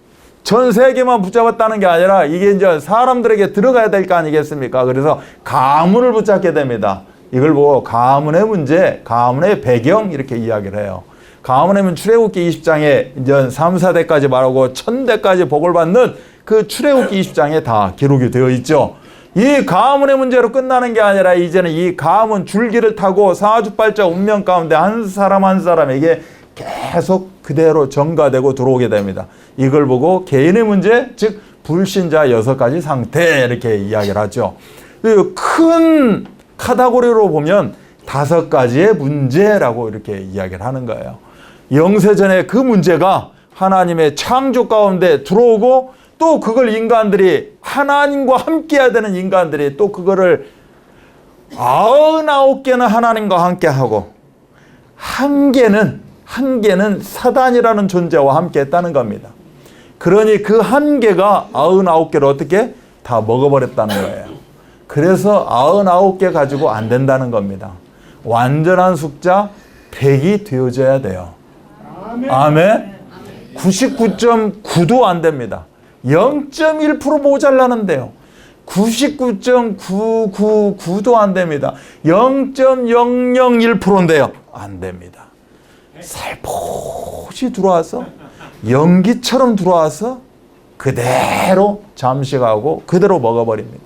전 세계만 붙잡았다는 게 아니라 이게 이제 사람들에게 들어가야 될 거 아니겠습니까? 그래서 가문을 붙잡게 됩니다. 이걸 보고 가문의 문제, 가문의 배경 이렇게 이야기를 해요. 가문에는 출애굽기 20장에 이제 3, 4대까지 말하고 1000대까지 복을 받는 그 출애굽기 20장에 다 기록이 되어 있죠. 이 가문의 문제로 끝나는 게 아니라 이제는 이 가문 줄기를 타고 사주팔자 운명 가운데 한 사람 한 사람에게 계속 그대로 전가되고 들어오게 됩니다. 이걸 보고 개인의 문제, 즉 불신자 6가지 상태 이렇게 이야기를 하죠. 큰 카테고리로 보면 5가지의 문제라고 이렇게 이야기를 하는 거예요. 영세전에 그 문제가 하나님의 창조 가운데 들어오고, 또 그걸 인간들이, 하나님과 함께 해야 되는 인간들이 또 그거를 99개는 하나님과 함께 하고, 한 개는 사단이라는 존재와 함께 했다는 겁니다. 그러니 그 한 개가 99개를 어떻게 다 먹어버렸다는 거예요. 그래서 99개 가지고 안 된다는 겁니다. 완전한 숫자 100이 되어져야 돼요. 아멘. 99.9도 안 됩니다. 0.1% 모자라는데요. 99.999도 안 됩니다. 0.001%인데요. 안 됩니다. 살포시 들어와서 연기처럼 들어와서 그대로 잠식하고 그대로 먹어버립니다.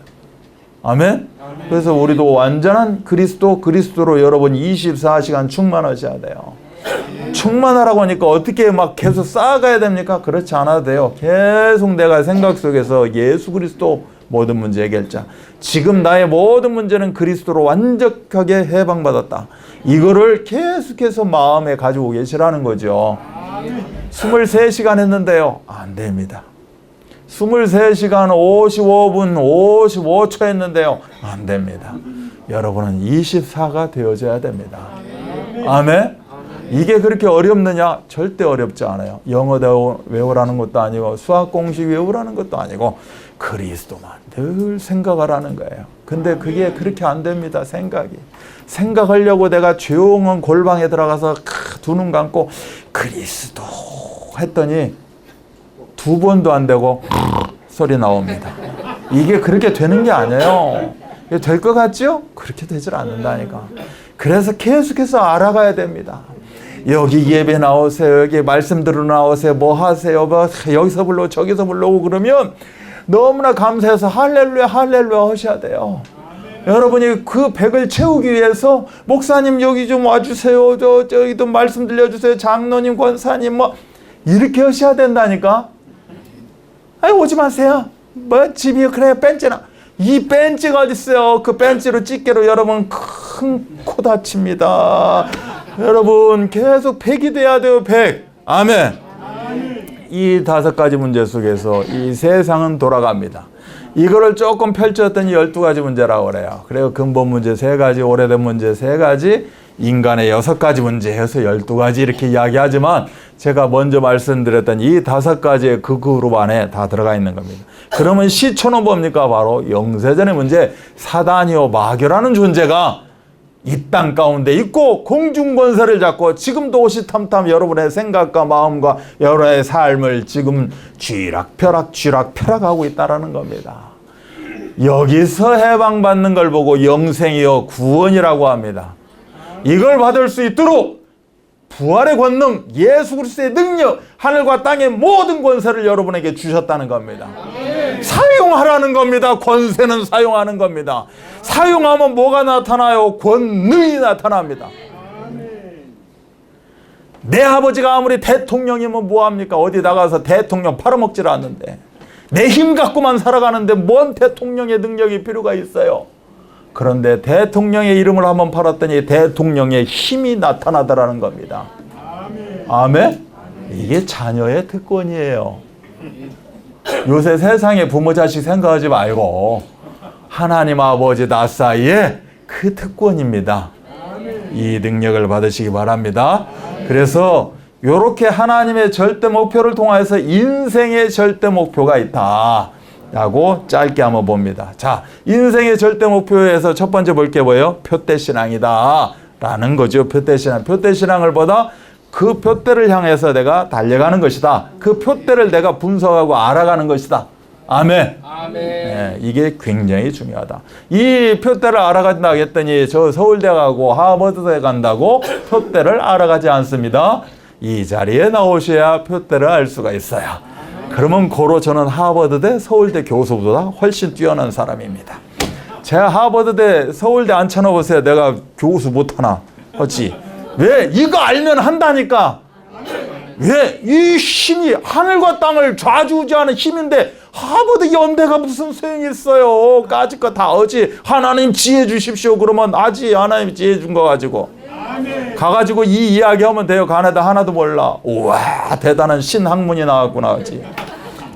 아멘? 그래서 우리도 완전한 그리스도로 여러분 24시간 충만하셔야 돼요. 충만하라고 하니까 어떻게 막 계속 쌓아가야 됩니까? 그렇지 않아도 돼요. 계속 내가 생각 속에서 예수 그리스도 모든 문제 해결자. 지금 나의 모든 문제는 그리스도로 완벽하게 해방받았다. 이거를 계속해서 마음에 가지고 계시라는 거죠. 23시간 했는데요. 안 됩니다. 23시간 55분 55초 했는데요. 안 됩니다. 여러분은 24가 되어져야 됩니다. 아멘? 이게 그렇게 어렵느냐? 절대 어렵지 않아요. 영어 외우라는 것도 아니고 수학 공식 외우라는 것도 아니고 그리스도만 늘 생각하라는 거예요. 근데 그게 그렇게 안 됩니다. 생각하려고 내가 조용한 골방에 들어가서 두 눈 감고 그리스도 했더니 2번도 안 되고 소리 나옵니다. 이게 그렇게 되는 게 아니에요. 될 것 같죠? 그렇게 되질 않는다니까. 그래서 계속해서 알아가야 됩니다. 여기 예배 나오세요. 여기 말씀 들으러 나오세요. 뭐 하세요. 뭐 여기서 불러 저기서 불러고 그러면 너무나 감사해서 할렐루야 할렐루야 하셔야 돼요. 여러분이 그 100을 채우기 위해서 목사님 여기 좀 와주세요. 저기도 말씀 들려주세요. 장로님 권사님 뭐 이렇게 하셔야 된다니까. 아니 오지 마세요. 뭐 집이 그래 벤치나. 이 벤치가 어딨어요. 그 벤치로 집게로 여러분 큰 코 다칩니다. 여러분 계속 100이 돼야 돼요. 100. 아멘. 이 5가지 문제 속에서 이 세상은 돌아갑니다. 이거를 조금 펼쳤더니 12가지 문제라고 그래요. 그리고 근본 문제 3가지, 오래된 문제 3가지, 인간의 6가지 문제 해서 12가지 이렇게 이야기하지만 제가 먼저 말씀드렸던 이 5가지의 그 그룹 안에 다 들어가 있는 겁니다. 그러면 시초는 뭡니까? 바로 영세전의 문제, 사단이요 마귀라는 존재가 이 땅 가운데 있고 공중권세를 잡고 지금도 호시탐탐 여러분의 생각과 마음과 여러분의 삶을 지금 쥐락펴락하고 있다는 겁니다. 여기서 해방받는 걸 보고 영생이요 구원이라고 합니다. 이걸 받을 수 있도록 부활의 권능, 예수 그리스도의 능력, 하늘과 땅의 모든 권세를 여러분에게 주셨다는 겁니다. 사용하라는 겁니다. 권세는 사용하는 겁니다. 사용하면 뭐가 나타나요? 권능이 나타납니다. 내 아버지가 아무리 대통령이면 뭐합니까? 어디 나가서 대통령 팔아먹질 않는데 내 힘 갖고만 살아가는데 뭔 대통령의 능력이 필요가 있어요? 그런데 대통령의 이름을 한번 팔았더니 대통령의 힘이 나타나더라는 겁니다. 아멘? 이게 자녀의 특권이에요. 요새 세상에 부모 자식 생각하지 말고 하나님 아버지 나 사이에 그 특권입니다. 이 능력을 받으시기 바랍니다. 그래서 이렇게 하나님의 절대 목표를 통해서 인생의 절대 목표가 있다. 라고 짧게 한번 봅니다. 자, 인생의 절대 목표에서 첫 번째 볼 게 뭐예요? 표대신앙이다 라는 거죠. 표대신앙. 표대신앙을 보다 그 표대를 향해서 내가 달려가는 것이다. 그 표대를 내가 분석하고 알아가는 것이다. 아멘. 아멘. 네, 이게 굉장히 중요하다. 이 표대를 알아간다 했더니 저 서울대 가고 하버드대 간다고 표대를 알아가지 않습니다. 이 자리에 나오셔야 표대를 알 수가 있어요. 그러면 고로 저는 하버드대 서울대 교수보다 훨씬 뛰어난 사람입니다. 제가 하버드대 서울대 앉혀놓으세요. 내가 교수 못하나 하지. 왜? 이거 알면 한다니까. 왜? 이 힘이 하늘과 땅을 좌지우지하는 힘인데 하버드 연대가 무슨 소용이 있어요. 까짓 거 다 어지. 하나님 지혜 주십시오. 그러면 아지. 하나님 지혜 준 거 가지고 가가지고 이 이야기 하면 돼요. 가나다 하나도 몰라. 우와, 대단한 신학문이 나왔구나 하지.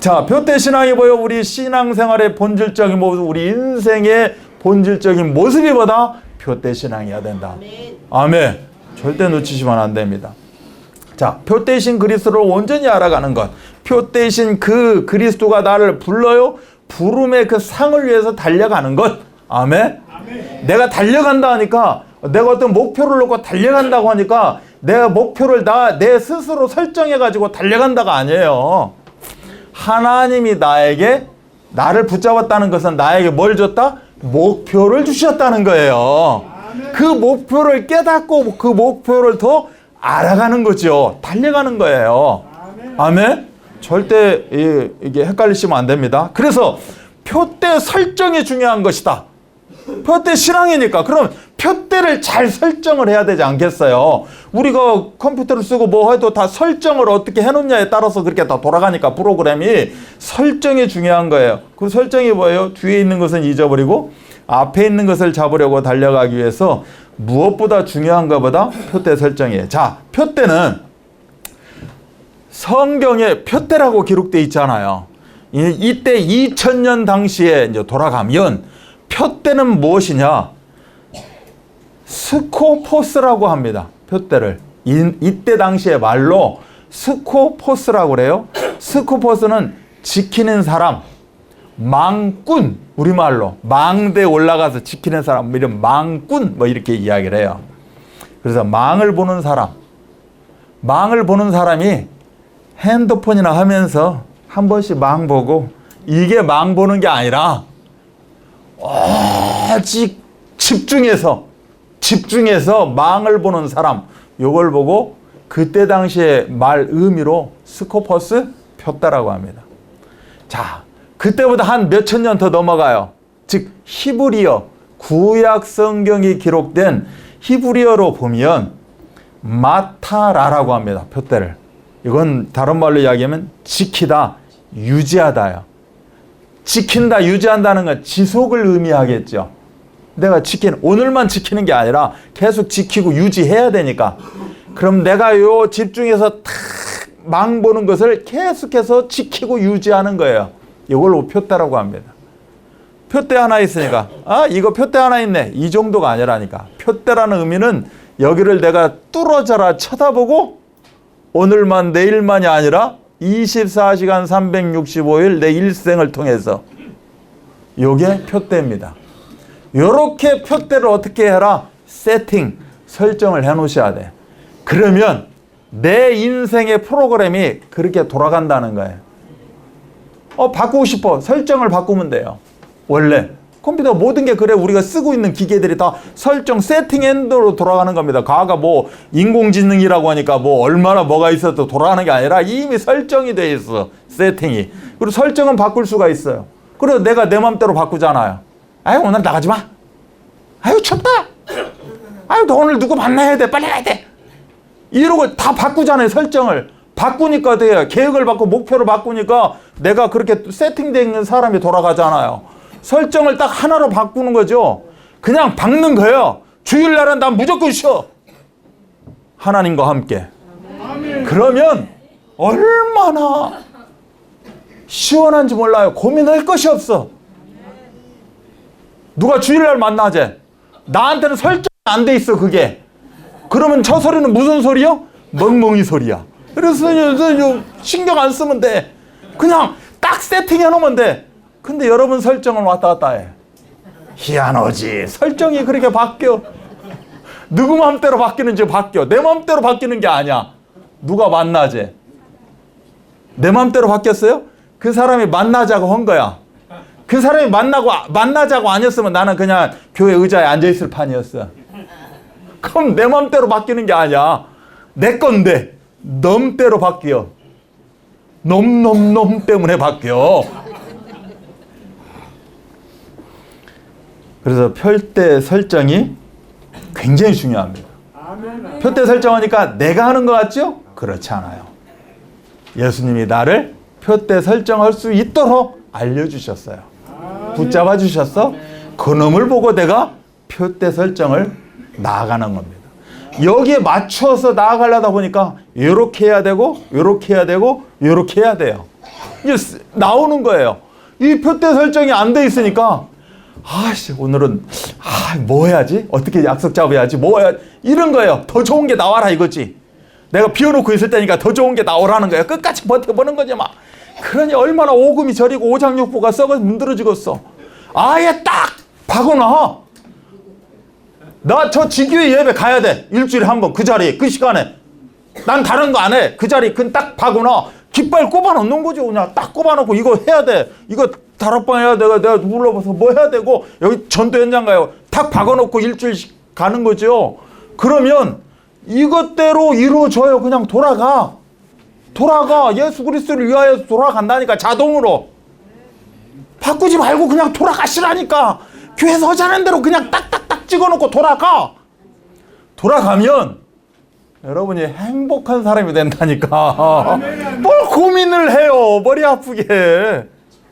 자, 표대신앙이 뭐요? 우리 신앙생활의 본질적인 모습, 우리 인생의 본질적인 모습이 뭐다? 표대신앙이어야 된다. 아멘. 절대 놓치시면 안 됩니다. 자, 표대신 그리스도를 온전히 알아가는 것. 표대신 그 그리스도가 나를 불러요. 부름의 그 상을 위해서 달려가는 것. 아멘. 내가 달려간다 하니까, 내가 어떤 목표를 놓고 달려간다고 하니까 내가 목표를 내 스스로 설정해가지고 달려간다가 아니에요. 하나님이 나를 붙잡았다는 것은 나에게 뭘 줬다? 목표를 주셨다는 거예요. 그 목표를 깨닫고 그 목표를 더 알아가는 거죠. 달려가는 거예요. 아멘? 절대 이게 헷갈리시면 안 됩니다. 그래서 표대 설정이 중요한 것이다. 표대 신앙이니까. 그럼 표대를 잘 설정을 해야 되지 않겠어요? 우리가 컴퓨터를 쓰고 뭐 해도 다 설정을 어떻게 해놓냐에 따라서 그렇게 다 돌아가니까 프로그램이 설정이 중요한 거예요. 그 설정이 뭐예요? 뒤에 있는 것은 잊어버리고 앞에 있는 것을 잡으려고 달려가기 위해서 무엇보다 중요한 것보다 표대 설정이에요. 자, 표대는 성경에 표대라고 기록되어 있잖아요. 이때 2000년 당시에 이제 돌아가면 표대는 무엇이냐? 스코포스라고 합니다. 표대를. 이때 당시의 말로 스코포스라고 그래요. 스코포스는 지키는 사람, 망꾼, 우리말로 망대에 올라가서 지키는 사람, 이런 망꾼 뭐 이렇게 이야기를 해요. 그래서 망을 보는 사람이 핸드폰이나 하면서 한 번씩 망 보고, 이게 망 보는 게 아니라 오직 집중해서 망을 보는 사람, 요걸 보고 그때 당시에 말 의미로 스코퍼스 표다라고 합니다. 자, 그때보다 한 몇천 년 더 넘어가요. 즉 히브리어, 구약 성경이 기록된 히브리어로 보면 마타라라고 합니다. 표대를. 이건 다른 말로 이야기하면 지키다, 유지하다요. 지킨다, 유지한다는 건 지속을 의미하겠죠. 내가 오늘만 지키는 게 아니라 계속 지키고 유지해야 되니까. 그럼 내가 요 집중해서 탁 망 보는 것을 계속해서 지키고 유지하는 거예요. 이걸 표대라고 합니다. 표대 하나 있으니까, 이거 표대 하나 있네, 이 정도가 아니라니까. 표대라는 의미는 여기를 내가 뚫어져라 쳐다보고 오늘만 내일만이 아니라 24시간 365일 내 일생을 통해서, 요게 표대입니다. 요렇게 표대를 어떻게 해라? 세팅, 설정을 해 놓으셔야 돼. 그러면 내 인생의 프로그램이 그렇게 돌아간다는 거예요. 바꾸고 싶어. 설정을 바꾸면 돼요. 원래 컴퓨터 모든 게 그래. 우리가 쓰고 있는 기계들이 다 설정, 세팅 엔드로 돌아가는 겁니다. 과거 뭐 인공지능이라고 하니까 뭐 얼마나 뭐가 있어도 돌아가는 게 아니라 이미 설정이 돼 있어. 세팅이. 그리고 설정은 바꿀 수가 있어요. 그래서 내가 내 맘대로 바꾸잖아요. 아유, 오늘 나가지 마. 아유, 춥다. 아유, 너 오늘 누구 만나야 돼. 빨리 가야 돼. 이러고 다 바꾸잖아요. 설정을. 바꾸니까 돼요. 계획을 바꾸고 목표를 바꾸니까 내가 그렇게 세팅되어 있는 사람이 돌아가잖아요. 설정을 딱 하나로 바꾸는 거죠. 그냥 박는 거예요. 주일날은 난 무조건 쉬어. 하나님과 함께. 그러면 얼마나 시원한지 몰라요. 고민할 것이 없어. 누가 주일날 만나재? 나한테는 설정이 안 돼 있어, 그게. 그러면 저 소리는 무슨 소리요? 멍멍이 소리야. 그래서 신경 안 쓰면 돼. 그냥 딱 세팅해 놓으면 돼. 근데 여러분 설정을 왔다 갔다 해. 희한하지. 설정이 그렇게 바뀌어. 누구 마음대로 바뀌는지 바뀌어. 내 마음대로 바뀌는 게 아니야. 누가 만나지? 내 마음대로 바뀌었어요? 그 사람이 만나자고 한 거야. 그 사람이 만나자고 아니었으면 나는 그냥 교회 의자에 앉아있을 판이었어. 그럼 내 마음대로 바뀌는 게 아니야. 내 건데 놈대로 바뀌어. 놈 때문에 바뀌어. 그래서 표대 설정이 굉장히 중요합니다. 표대 설정하니까 내가 하는 것 같죠? 그렇지 않아요. 예수님이 나를 표대 설정할 수 있도록 알려주셨어요. 붙잡아 주셨어. 그놈을 보고 내가 표대 설정을 나아가는 겁니다. 여기에 맞춰서 나아가려다 보니까 이렇게 해야 되고 이렇게 해야 되고 이렇게 해야 돼요. 이게 나오는 거예요. 이 표대 설정이 안 돼 있으니까 오늘은 뭐 해야지? 어떻게 약속 잡아야지? 뭐 해야지? 이런 거예요. 더 좋은 게 나와라 이거지. 내가 비워놓고 있을 때니까 더 좋은 게 나오라는 거예요. 끝까지 버텨보는 거지 막. 그러니 얼마나 오금이 저리고 오장육부가 썩어 문드러지겠어. 아예 딱 박아놔. 나 저 지교회 예배 가야 돼. 일주일에 한 번 그 자리에 그 시간에. 난 다른 거 안 해. 그 자리 딱 박아놔. 깃발 꼽아놓는 거죠. 그냥 딱 꼽아놓고 이거 해야 돼. 이거 다락방 해야 돼. 내가 눌러봐서 뭐 해야 되고 여기 전도 현장 가요. 탁 박아놓고 일주일씩 가는 거죠. 그러면 이것대로 이루어져요. 그냥 돌아가. 예수 그리스도를 위하여 돌아간다니까. 자동으로. 바꾸지 말고 그냥 돌아가시라니까. 교회에서 하자는 대로 그냥 딱딱딱 찍어놓고 돌아가면 여러분이 행복한 사람이 된다니까. 뭘 고민을 해요. 머리 아프게.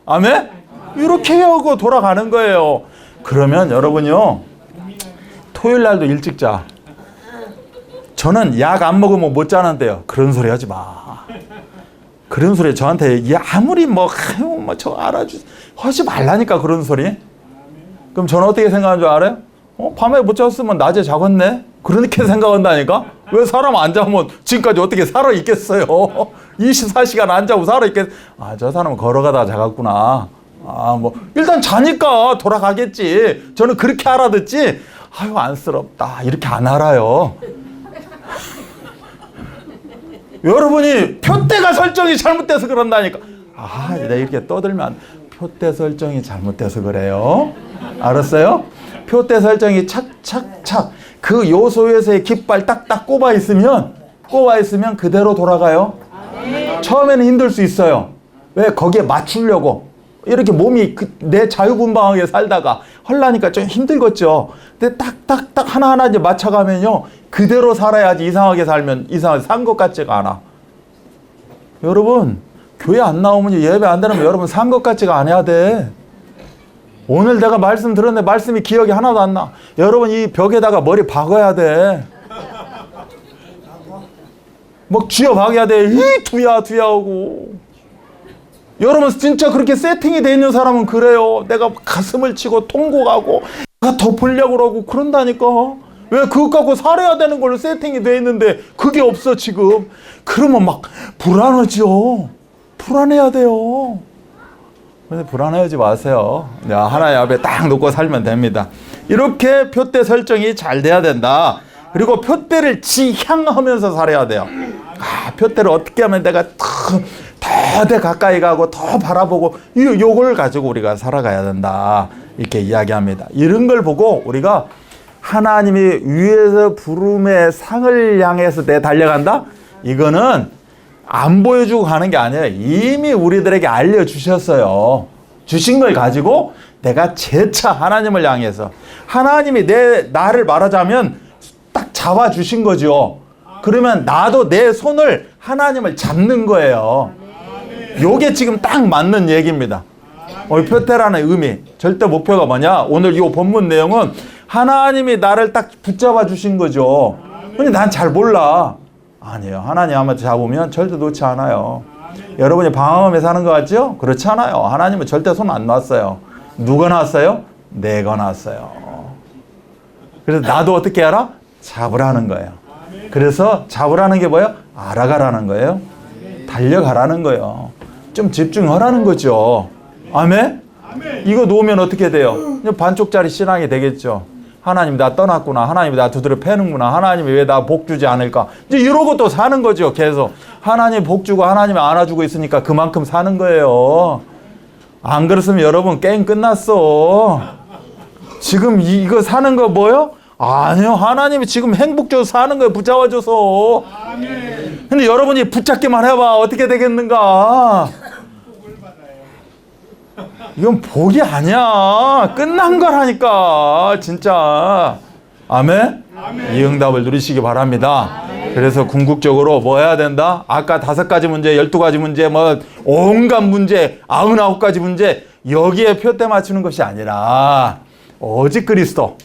아멘? 이렇게 하고 돌아가는 거예요. 그러면 여러분요, 토요일 날도 일찍 자. 저는 약 안 먹으면 못 자는데요. 그런 소리 하지 마. 그런 소리 저한테 아무리 저 알아주세요. 하지 말라니까 그런 소리. 그럼 저는 어떻게 생각하는 줄 알아요? 밤에 못 잤으면 낮에 자겠네? 그렇게 생각한다니까? 왜 사람 안 자면 지금까지 어떻게 살아있겠어요? 24시간 안 자고 살아있겠... 저 사람은 걸어가다가 자갔구나. 일단 자니까 돌아가겠지. 저는 그렇게 알아듣지, 안쓰럽다. 이렇게 안 알아요. 여러분이 표대가 설정이 잘못돼서 그런다니까. 내가 이렇게 떠들면 표대 설정이 잘못돼서 그래요. 알았어요? 표대 설정이 착착착 그 요소에서의 깃발 딱딱 꼽아 있으면 그대로 돌아가요. 처음에는 힘들 수 있어요. 왜? 거기에 맞추려고 이렇게 몸이 내 자유분방하게 살다가 헐라니까 좀 힘들겠죠. 근데 딱딱딱 하나하나 이제 맞춰가면요, 그대로 살아야지. 이상하게 살면 이상하게 산 것 같지가 않아. 여러분, 교회 안 나오면, 예배 안 되면 여러분 산 것 같지가 않아야 돼. 오늘 내가 말씀 들었는데 말씀이 기억이 하나도 안 나. 여러분 이 벽에다가 머리 박아야 돼. 쥐어 박아야 돼. 두야 하고. 여러분 진짜 그렇게 세팅이 돼 있는 사람은 그래요. 내가 가슴을 치고 통곡하고 내가 더 보려고 그러고 그런다니까. 왜? 그것 갖고 살아야 되는 걸로 세팅이 돼 있는데 그게 없어 지금. 그러면 불안하죠. 불안해야 돼요. 근데 불안해하지 마세요. 하나님 앞에 딱 놓고 살면 됩니다. 이렇게 표대 설정이 잘 돼야 된다. 그리고 표대를 지향하면서 살아야 돼요. 표대를 어떻게 하면 내가 더 가까이 가고 더 바라보고 요걸 가지고 우리가 살아가야 된다. 이렇게 이야기합니다. 이런 걸 보고 우리가 하나님이 위에서 부름의 상을 향해서 내 달려간다? 이거는 안 보여주고 가는 게 아니라 이미 우리들에게 알려주셨어요. 주신 걸 가지고 내가 재차 하나님을 향해서, 하나님이 나를 말하자면 딱 잡아주신 거죠. 그러면 나도 내 손을 하나님을 잡는 거예요. 요게 지금 딱 맞는 얘기입니다. 표대라는 의미, 절대 목표가 뭐냐? 오늘 이 본문 내용은 하나님이 나를 딱 붙잡아 주신 거죠. 근데 난 잘 몰라. 아니에요. 하나님 한번 잡으면 절대 놓지 않아요. 여러분이 방황하며 사는 것 같죠? 그렇지 않아요. 하나님은 절대 손 안 놨어요. 누가 놨어요? 내가 놨어요. 그래서 나도 어떻게 알아? 잡으라는 거예요. 그래서 잡으라는 게 뭐예요? 알아가라는 거예요. 달려가라는 거예요. 좀 집중하라는 거죠. 아멘? 이거 놓으면 어떻게 돼요? 그냥 반쪽짜리 신앙이 되겠죠. 하나님 나 떠났구나. 하나님이 나 두드려 패는구나. 하나님이 왜 나 복 주지 않을까? 이제 이러고 또 사는 거죠. 계속 하나님 복 주고 하나님이 안아주고 있으니까 그만큼 사는 거예요. 안 그랬으면 여러분 게임 끝났어. 지금 이거 사는 거 뭐요? 아니요. 하나님이 지금 행복 줘서 사는 거예요. 붙잡아줘서. 근데 여러분이 붙잡기만 해봐. 어떻게 되겠는가? 이건 복이 아니야. 끝난 거라니까. 진짜. 아멘? 이 응답을 누리시기 바랍니다. 그래서 궁극적으로 뭐 해야 된다? 아까 5가지 문제, 12가지 문제, 뭐 온갖 문제, 99가지 문제 여기에 표대 맞추는 것이 아니라 오직 그리스도.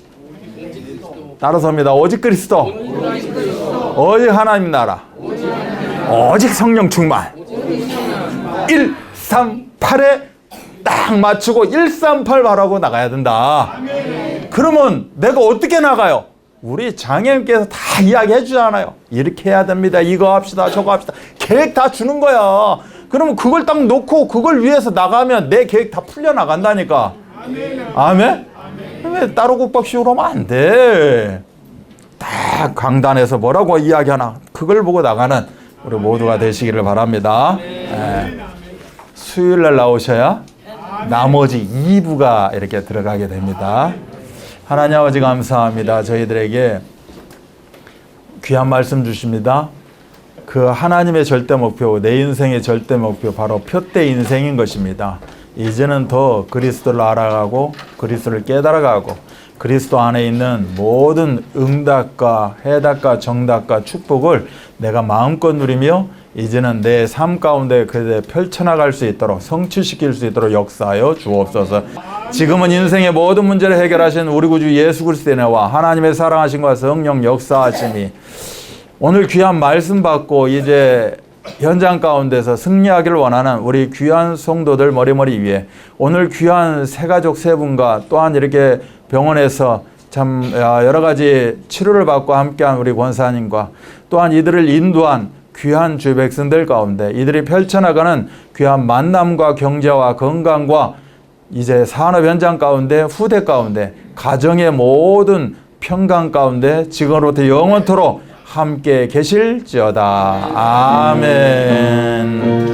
따라서입니다. 오직 그리스도. 오직 하나님 나라. 오직 성령 충만. 138에 딱 맞추고 138 바라고 나가야 된다. 그러면 내가 어떻게 나가요? 우리 장애인께서 다 이야기해 주잖아요. 이렇게 해야 됩니다. 이거 합시다. 저거 합시다. 계획 다 주는 거야. 그러면 그걸 딱 놓고 그걸 위해서 나가면 내 계획 다 풀려 나간다니까. 아멘? 왜 따로 국밥식으로 하면 안 돼. 딱 강단에서 뭐라고 이야기하나 그걸 보고 나가는 우리 모두가 되시기를 바랍니다. 수요일날 나오셔야 나머지 2부가 이렇게 들어가게 됩니다. 하나님 아버지 감사합니다. 저희들에게 귀한 말씀 주십니다. 그 하나님의 절대 목표, 내 인생의 절대 목표 바로 표대 인생인 것입니다. 이제는 더 그리스도를 알아가고 그리스도를 깨달아가고 그리스도 안에 있는 모든 응답과 해답과 정답과 축복을 내가 마음껏 누리며 이제는 내 삶 가운데 그대 펼쳐나갈 수 있도록 성취시킬 수 있도록 역사하여 주옵소서. 지금은 인생의 모든 문제를 해결하신 우리 구주 예수 그리스도의 은혜와 하나님의 사랑하심과 성령 역사하심이 오늘 귀한 말씀 받고 이제 현장 가운데서 승리하기를 원하는 우리 귀한 성도들 머리머리 위에 오늘 귀한 새가족 세 분과 또한 이렇게 병원에서 참 여러 가지 치료를 받고 함께한 우리 권사님과 또한 이들을 인도한 귀한 주 백성들 가운데 이들이 펼쳐나가는 귀한 만남과 경제와 건강과 이제 산업 현장 가운데 후대 가운데 가정의 모든 평강 가운데 지금으로부터 영원토록 함께 계실지어다. 아멘.